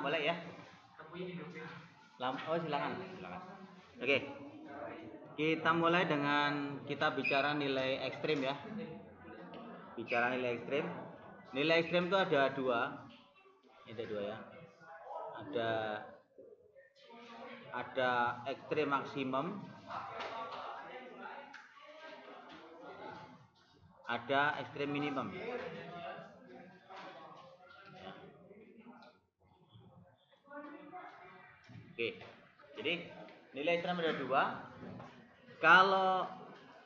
Boleh ya? Oh silakan. Oke. Kita mulai dengan kita bicara nilai ekstrim ya. Bicara nilai ekstrim. Nilai ekstrim itu ada dua. Ini ada dua ya. Ada ekstrim maksimum. Ada ekstrim minimum. Oke. Jadi nilai ekstrim ada dua. Kalau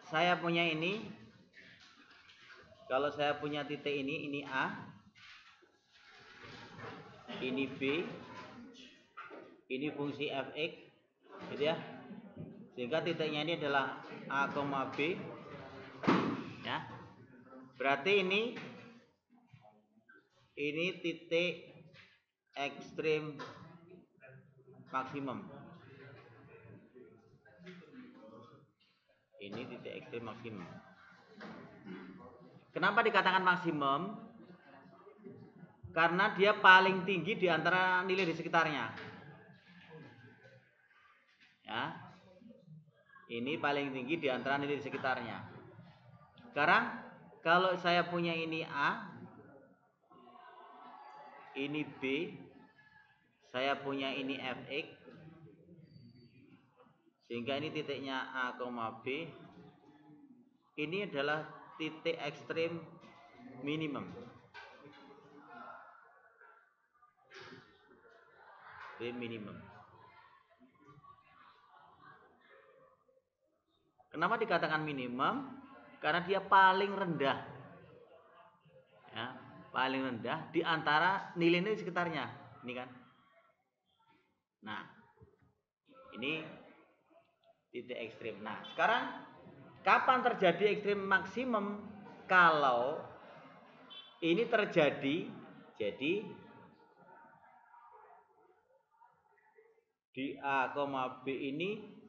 saya punya ini, kalau saya punya titik ini A, ini B, ini fungsi fx, gitu ya. Sehingga titiknya ini adalah A, B, ya. Berarti ini titik ekstrim maksimum. Ini titik ekstrim maksimum. Kenapa dikatakan maksimum? Karena dia paling tinggi di antara nilai di sekitarnya. Ya. Ini paling tinggi di antara nilai di sekitarnya. Sekarang kalau saya punya ini A, ini B, saya punya ini fx, sehingga ini titiknya A, B. Ini adalah titik ekstrim minimum. Minimum. Kenapa dikatakan minimum? Karena dia paling rendah, ya, paling rendah di antara nilai-nilai sekitarnya, ini kan. Nah, ini titik ekstrim. Nah, sekarang kapan terjadi ekstrim maksimum? Kalau ini terjadi, jadi di A, B ini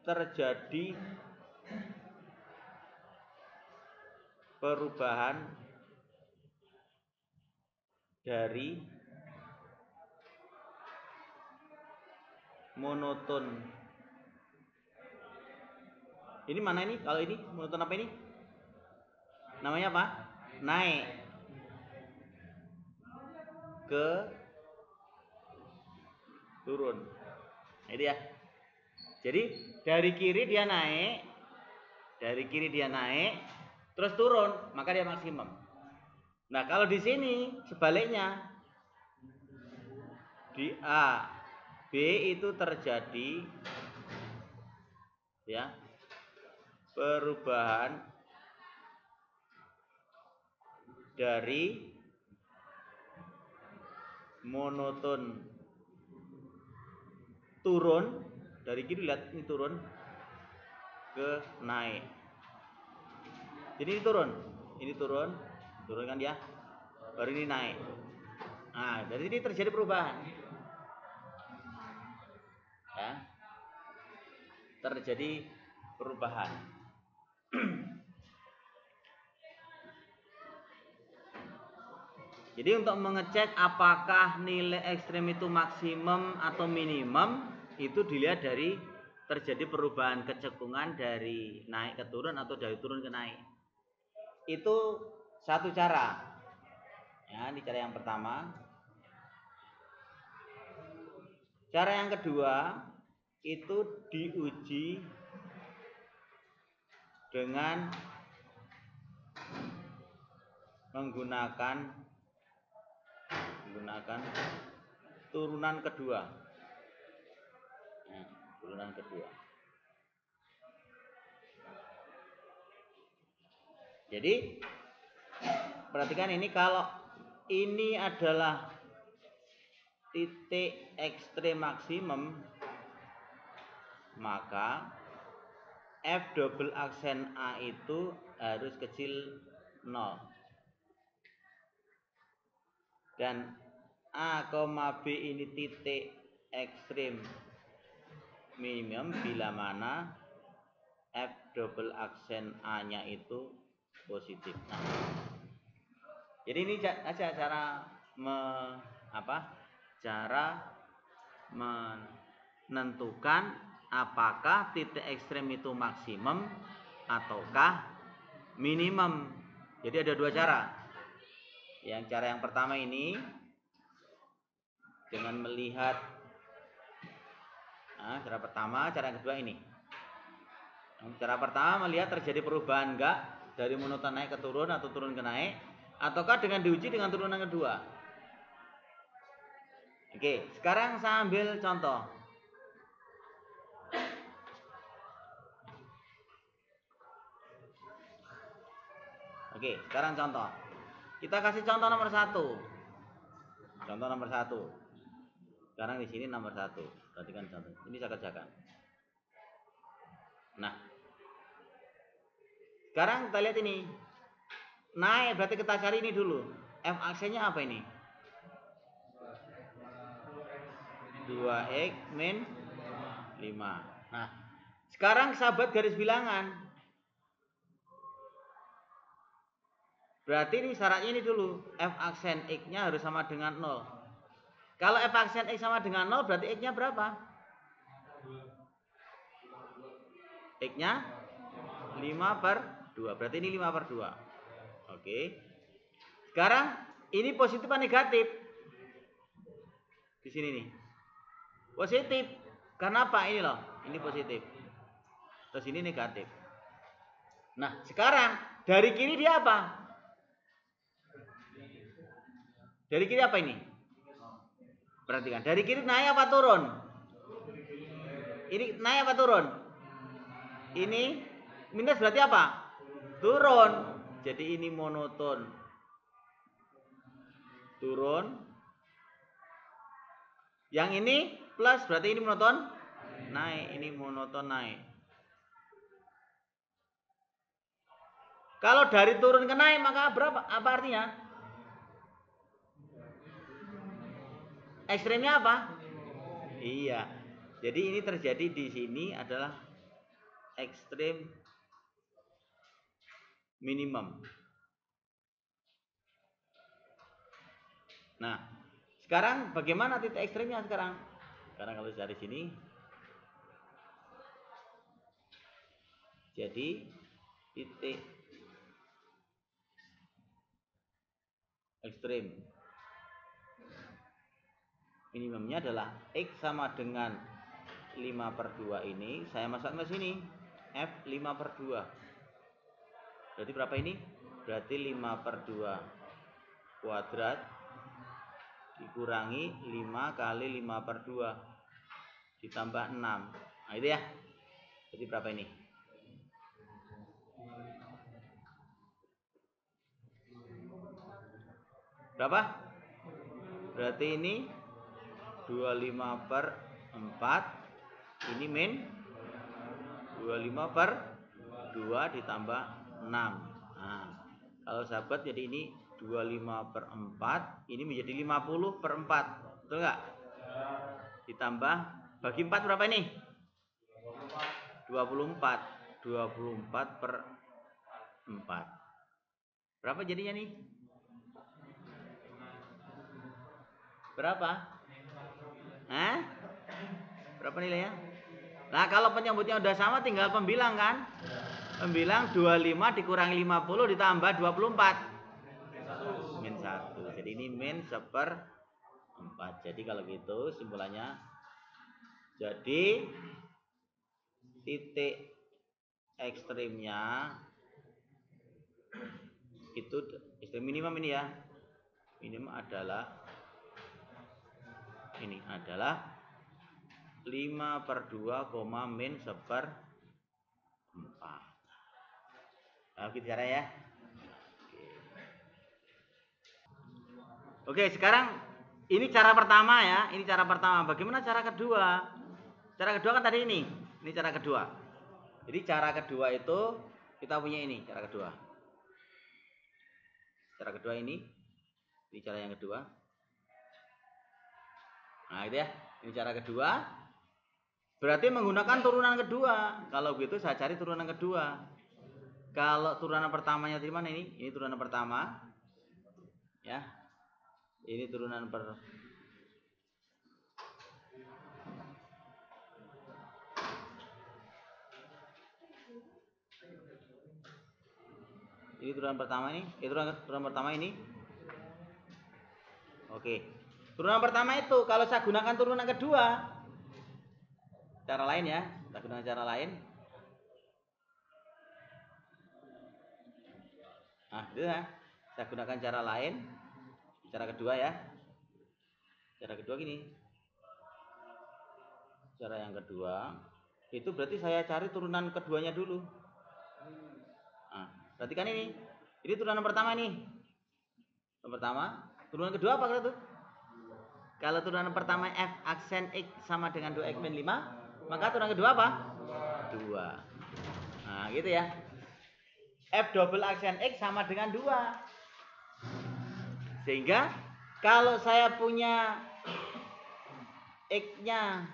terjadi perubahan dari monoton. Ini mana ini? Kalau ini monoton apa ini? Namanya apa? Naik ke turun. Nah, itu ya. Jadi dari kiri dia naik, terus turun, maka dia maksimum. Nah, kalau di sini sebaliknya, di A, B itu terjadi, ya, perubahan dari monoton turun, dari kiri lihat ini turun ke naik. Jadi ini turun kan ya, baru ini naik. Nah, dari ini terjadi perubahan, ya, terjadi perubahan. Jadi untuk mengecek apakah nilai ekstrim itu maksimum atau minimum, itu dilihat dari terjadi perubahan kecekungan dari naik ke turun atau dari turun ke naik. Itu satu cara. Ya, ini cara yang pertama. Cara yang kedua itu diuji dengan menggunakan turunan kedua. Nah, turunan kedua. Jadi perhatikan ini, kalau ini adalah titik ekstrim maksimum, maka F double aksen A itu harus kecil 0. Dan A, B ini titik ekstrim minimum bila mana F double aksen A-nya itu positif. Nah, jadi ini aja cara Cara menentukan apakah titik ekstrem itu maksimum ataukah minimum. Jadi ada dua cara. Cara yang pertama ini dengan melihat cara pertama, cara yang kedua ini. Cara pertama melihat terjadi perubahan enggak dari monoton naik ke turun atau turun ke naik, ataukah dengan diuji dengan turunan kedua. Oke, sekarang saya ambil contoh. Oke, sekarang contoh. Kita kasih contoh nomor 1. Contoh nomor 1. Sekarang di sini nomor 1. Perhatikan contoh. Ini saya kerjakan. Nah, sekarang kita lihat ini. Naik, berarti kita cari ini dulu. F aksennya apa ini? 2x min 5. Nah, sekarang sahabat garis bilangan. Berarti ini syaratnya ini dulu. F aksen x-nya harus sama dengan 0. Kalau F aksen x sama dengan 0, berarti x-nya berapa? X-nya 5/2. Berarti ini 5/2. Oke. Sekarang ini positif atau negatif? Di sini nih. Positif. Karena apa? Ini loh. Ini positif. Terus ini negatif. Nah, sekarang dari kiri dia apa? Dari kiri apa ini? Perhatikan. Dari kiri naik apa turun? Ini naik apa turun? Ini minus berarti apa? Turun. Jadi ini monoton. Turun. Yang ini plus berarti ini monoton naik. Ini monoton naik. Kalau dari turun ke naik maka berapa? Apa artinya? Ekstremnya apa? Iya. Jadi ini terjadi di sini adalah ekstrem minimum. Nah, sekarang bagaimana titik ekstremnya sekarang? Karena kalau dari sini, jadi titik ekstrem minimumnya adalah x sama dengan 5/2 ini. Saya masukkan ke sini, f 5/2. Berarti berapa ini? Berarti 5/2 kuadrat dikurangi 5 kali 5/2 ditambah 6. Nah itu ya. Jadi berapa ini? Berapa? Berarti ini 25/4. Ini min 25/2 ditambah 6. Nah, kalau sahabat jadi ini 25/4. Ini menjadi 50/4. Betul nggak? Ditambah bagi 4 berapa ini? 24. 24/4. Berapa jadinya nih? Berapa? Hah? Berapa nilainya? Nah, kalau penyebutnya udah sama tinggal pembilang kan? Pembilang 25 dikurangi 50 ditambah 24. Min 1. Jadi ini min 1/4. Jadi kalau gitu simpulannya, jadi titik ekstrimnya itu ekstrim minimum ini ya. Minimum adalah ini adalah 5/2, min 1/4. Nah, gitu cara ya. Oke, sekarang ini cara pertama ya. Ini cara pertama. Bagaimana cara kedua? Cara kedua kan tadi ini. Ini cara kedua. Jadi cara kedua itu kita punya ini, cara kedua. Cara kedua ini. Ini cara yang kedua. Nah, itu ya. Ini cara kedua. Berarti menggunakan turunan kedua. Kalau begitu saya cari turunan kedua. Kalau turunan pertamanya di mana ini? Ini turunan pertama. Ya. Ini turunan per ini turunan pertama ini, turunan pertama ini. Oke. Turunan pertama itu kalau saya gunakan turunan kedua, cara lain ya, kita gunakan cara lain. Nah, itu ya. Saya gunakan cara lain. Cara kedua ya. Cara kedua gini. Cara yang kedua itu berarti saya cari turunan keduanya dulu. Nah, perhatikan ini. Ini turunan pertama nih. Yang pertama, turunan kedua apa itu? Kalau turunan pertama f aksen x sama dengan 2x min 5, maka turunan kedua apa? 2. Nah, gitu ya. F double aksen x sama dengan 2. Sehingga kalau saya punya x-nya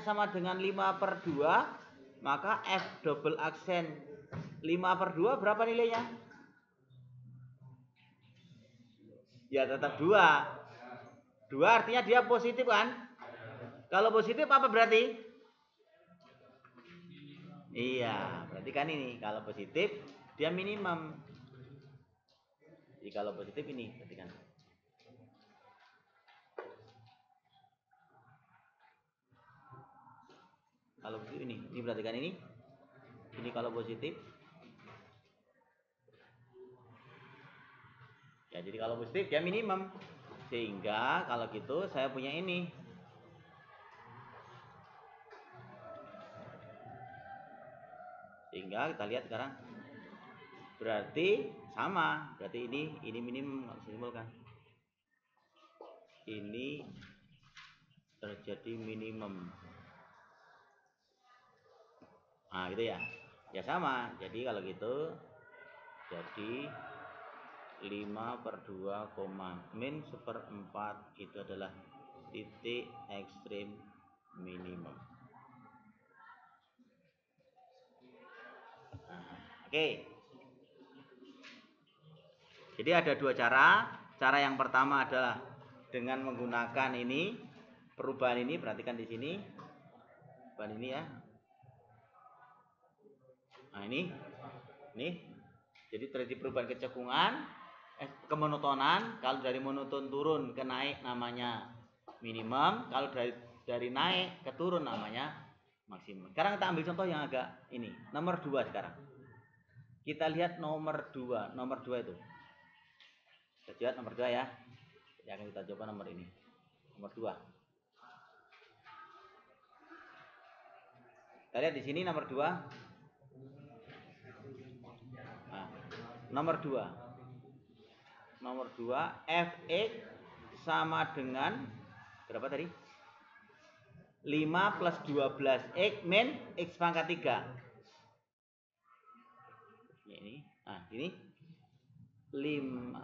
sama dengan 5/2, maka F double aksen 5/2 berapa nilainya? Ya tetap 2. 2 artinya dia positif kan? Kalau positif apa berarti? Iya, berarti kan ini kalau positif dia minimum. Jadi kalau positif ini berarti kan. Kalau positif ini berarti kan ini. Ini kalau positif. Ya, jadi kalau positif dia minimum. Sehingga kalau gitu saya punya ini. Sehingga kita lihat sekarang. Berarti sama. Berarti ini minimum, nggak bisa simpulkan. Ini terjadi minimum. Nah, gitu ya. Ya sama. Jadi kalau gitu jadi 5/2, min 1/4 itu adalah titik ekstrim minimum. Nah, oke. Jadi ada dua cara. Cara yang pertama adalah dengan menggunakan ini, perubahan ini, perhatikan di sini. Perubahan ini ya. Nah, ini. Jadi terjadi perubahan kecekungan, kemonotonan. Kalau dari monoton turun ke naik namanya minimum, kalau dari naik ke turun namanya maksimum. Sekarang kita ambil contoh yang agak ini, nomor 2 sekarang. Kita lihat nomor 2 itu. Kita lihat nomor 2 ya. Yang akan kita coba nomor ini. Nomor 2. Kita lihat di sini nomor 2. Nah, nomor 2. Nomor 2 fx sama dengan berapa tadi? 5 plus 12x min x pangkat 3. Ini. Nah, ini 5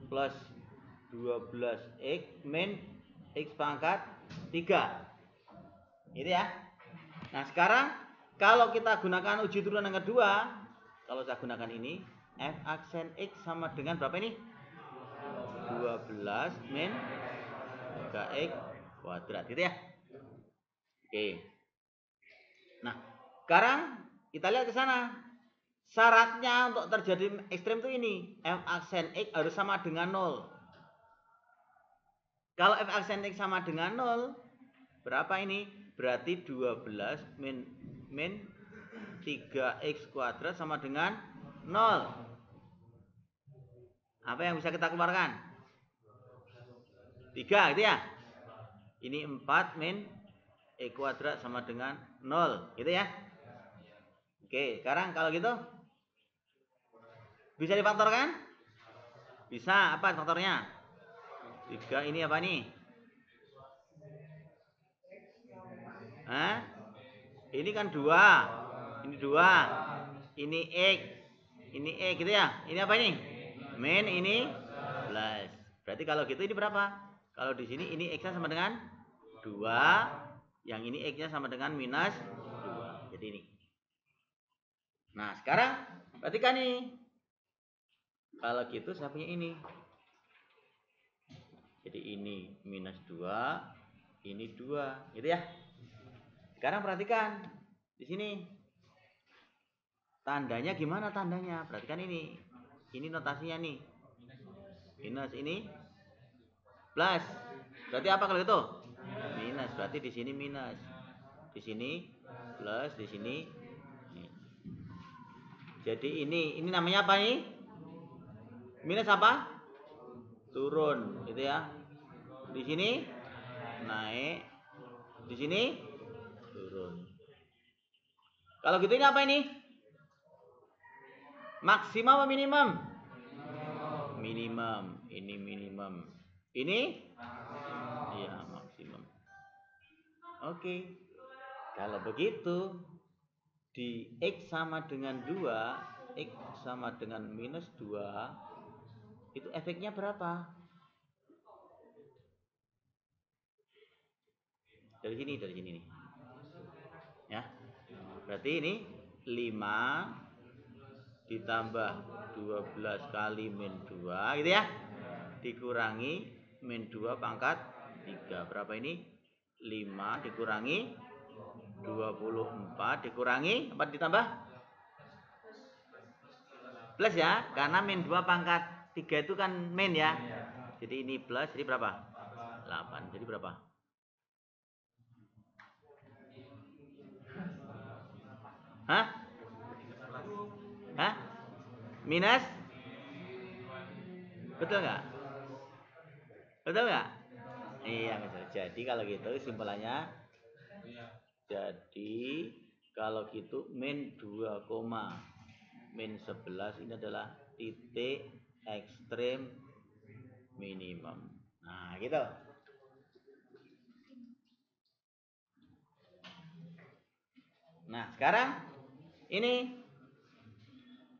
plus 12x min x pangkat 3. Gitu ya. Nah, sekarang kalau kita gunakan uji turunan yang kedua, kalau saya gunakan ini, f aksen x sama dengan berapa ini? 12 min 3x kuadrat, gitu ya. Oke. Nah, sekarang kita lihat ke sana. Syaratnya untuk terjadi ekstrem itu ini, f aksen x harus sama dengan 0. Kalau f aksen x sama dengan 0, berapa ini? Berarti 12 min 3x kuadrat sama dengan 0. Apa yang bisa kita keluarkan? 3, gitu ya. Ini 4 min x kuadrat sama dengan 0, gitu ya. Oke, sekarang kalau gitu bisa difaktorkan? Bisa. Apa faktornya? 3 ini apa nih? Hah? Ini kan 2. Ini 2. Ini x. Ini x, gitu ya. Ini apa ini? Min ini plus. Berarti kalau gitu ini berapa? Kalau di sini ini x-nya sama dengan 2. Yang ini x-nya sama dengan minus 2. Jadi ini. Nah, sekarang perhatikan nih. Kalau gitu saya punya ini. Jadi ini minus 2, ini 2, gitu ya. Sekarang perhatikan di sini. Tandanya gimana tandanya? Perhatikan ini. Ini notasinya nih. Minus ini plus. Berarti apa kalau itu? Minus. Berarti di sini minus. Di sini plus, di sini. Jadi ini namanya apa nih? Minus apa? Turun, gitu ya. Di sini naik, di sini turun. Kalau gitu ini apa ini? Maksimum atau minimum? Minimum. Ini minimum. Ini? Iya, maksimum. Oke. Kalau begitu di X sama dengan 2, X sama dengan minus 2, itu efeknya berapa? Dari sini nih. Ya. Berarti ini 5 ditambah 12 kali min 2 gitu ya. Dikurangi min 2 pangkat 3. Berapa ini? 5 dikurangi 24 dikurangi apa ditambah? Plus ya, karena min 2 pangkat 3 itu kan min ya. Jadi ini plus, jadi berapa? 8. Jadi berapa? Hah? Hah? Minus? Betul nggak? Betul nggak? Iya betul. Jadi kalau gitu simpulannya, jadi kalau gitu min 2, min 11 ini adalah titik ekstrem minimum. Nah gitu. Nah sekarang ini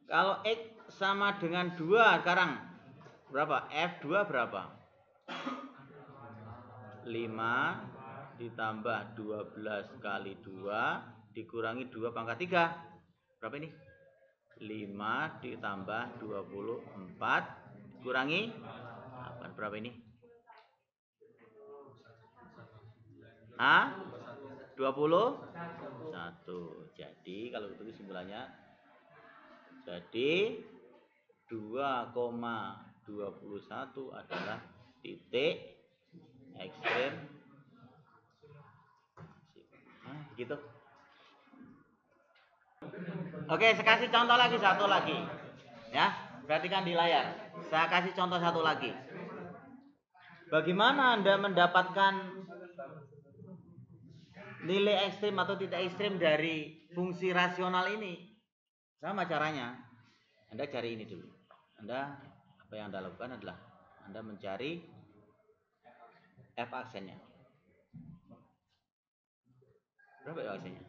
kalau X sama dengan 2 sekarang berapa? F2 berapa? 5 ditambah 12 kali 2 dikurangi 2 pangkat 3. Berapa ini? 5 ditambah 24 kurangi 8. Berapa ini? A 21. Jadi kalau itu kesimpulannya, jadi 2,21 adalah titik ekstrem. Nah, gitu. Oke, saya kasih contoh lagi satu lagi. Ya, perhatikan di layar. Saya kasih contoh satu lagi. Bagaimana Anda mendapatkan nilai ekstrim atau titik ekstrim dari fungsi rasional ini? Sama caranya. Anda cari ini dulu. Apa yang Anda lakukan adalah Anda mencari F aksennya. Berapa F aksennya?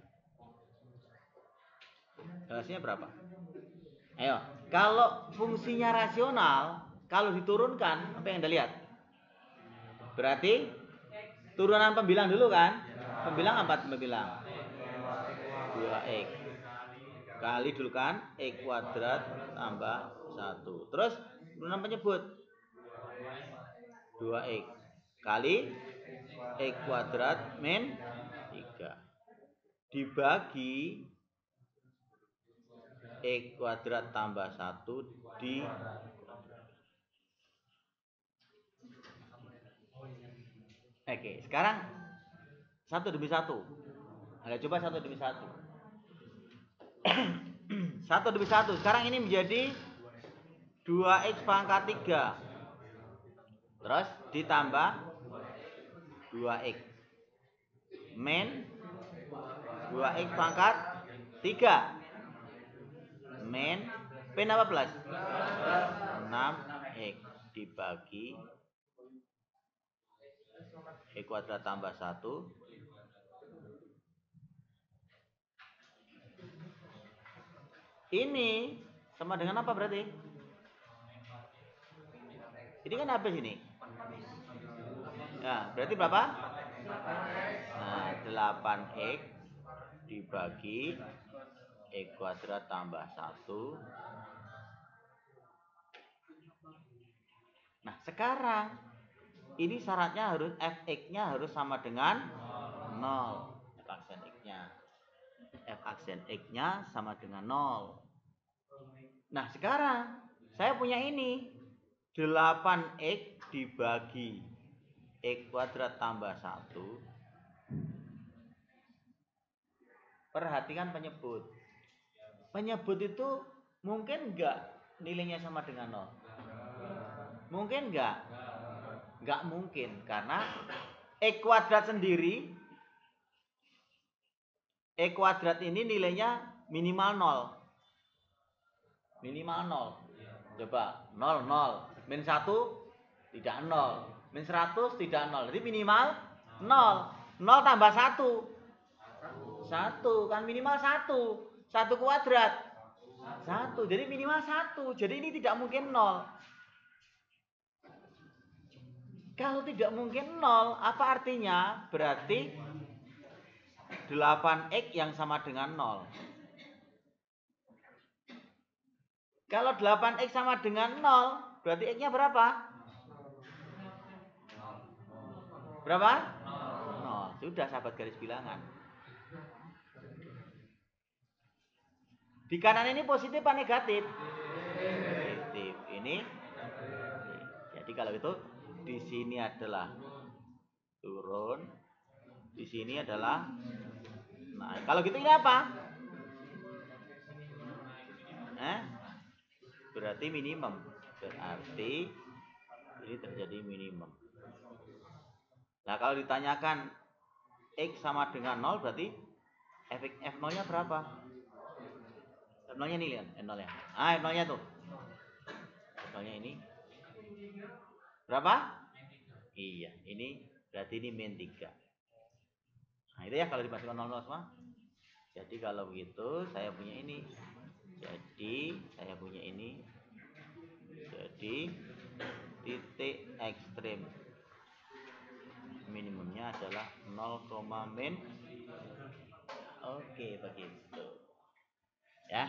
F berapa? Ayo, kalau fungsinya rasional, kalau diturunkan, apa yang Anda lihat? Berarti turunan pembilang dulu kan? Pembilang apa pembilang? 2x kali dulu kan x kuadrat tambah 1. Terus turunan penyebut 2x kali x kuadrat min 3 dibagi x kuadrat tambah 1 di. Oke, sekarang satu demi satu. Ada coba satu demi satu. Satu demi satu. Sekarang ini menjadi 2x pangkat 3. Terus ditambah 2x min 2x pangkat 3 min min apa plus? 6x dibagi x kuadrat tambah 1. Ini sama dengan apa berarti? Ini kan habis ini. Nah, berarti berapa? Nah, 8x dibagi x kuadrat tambah 1 Nah, sekarang ini syaratnya harus fx-nya harus sama dengan 0. F aksen x-nya. F aksen x-nya sama dengan 0. Nah, sekarang saya punya ini 8x dibagi x kuadrat tambah 1. Perhatikan penyebut. Penyebut itu mungkin enggak nilainya sama dengan 0? Mungkin enggak? Enggak mungkin, karena x kuadrat sendiri, x kuadrat ini nilainya minimal 0. Minimal 0. Coba 0, 0. Min 1 tidak 0. Min 100 tidak 0. Jadi minimal 0. 0 tambah 1. 1. Kan minimal 1. 1 kuadrat. 1. Jadi minimal 1. Jadi ini tidak mungkin 0. Kalau tidak mungkin 0, apa artinya? Berarti 8x yang sama dengan 0. Kalau 8x sama dengan 0, berarti x-nya berapa? Berapa? 0. Sudah, sahabat garis bilangan. Di kanan ini positif apa negatif? Positif. Ini. Jadi kalau itu di sini adalah turun, di sini adalah naik. Kalau gitu ini apa? Berarti minimum. Berarti ini terjadi minimum. Nah, kalau ditanyakan x sama dengan 0, berarti f0-nya berapa? F0-nya ini lihat, F0-nya. F0-nya tuh. F0-nya ini berapa? Iya, ini berarti ini min 3. Nah, itu ya kalau dimasukkan 0 semua. Jadi kalau begitu saya punya ini. Jadi saya punya ini. Jadi titik ekstrim minimumnya adalah 0, min. Oke, begitu. Ya.